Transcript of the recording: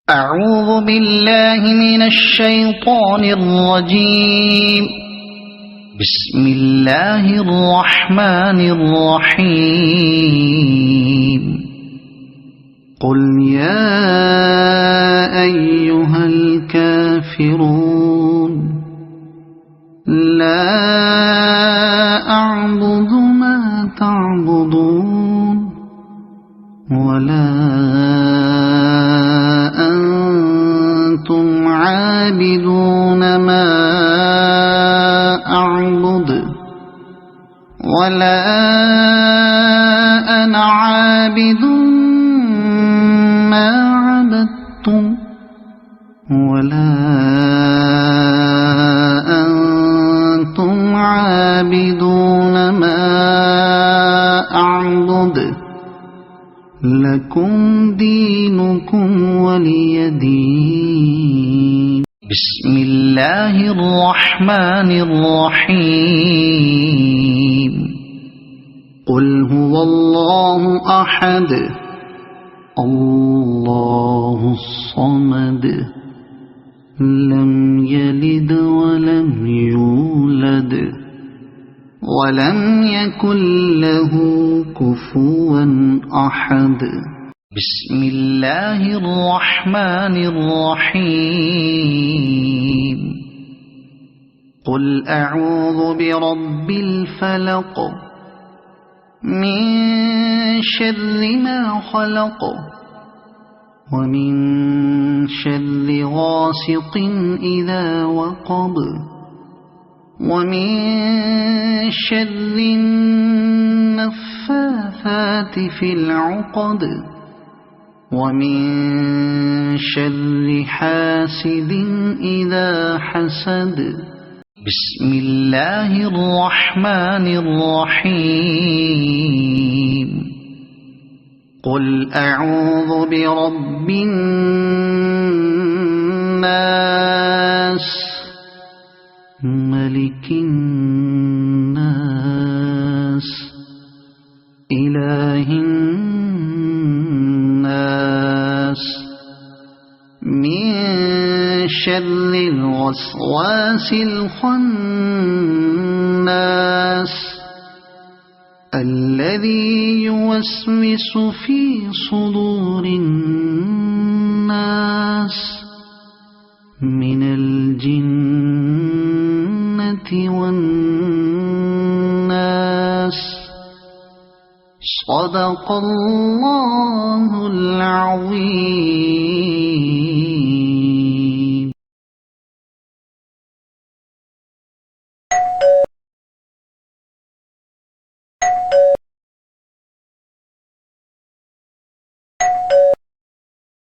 أعوذ بالله من الشيطان الرجيم. بسم الله الرحمن الرحيم. قل يا أيها الكافرون لا أعبد ما تعبدون ولا أنتم عابدون ما أعبد ولا أنا عابد ما عبدتم ولا أنتم عابدون ما أعبد لكم دينكم ولي دين. بسم الله الرحمن الرحيم. قل هو الله أحد الله الصمد لم يلد ولم يولد ولم يكن له كفوا أحد. بسم الله الرحمن الرحيم. قل أعوذ برب الفلق من شر ما خلق ومن شر غاسق إذا وقب ومن شر النفاثات في العقد ومن شر حاسد إذا حسد. بسم الله الرحمن الرحيم. قل أعوذ برب الناس ملك الناس إله الناس من شر الوسواس الخناس الذي يوسوس في صدور الناس من الجنة والناس. صدق الله العظيم.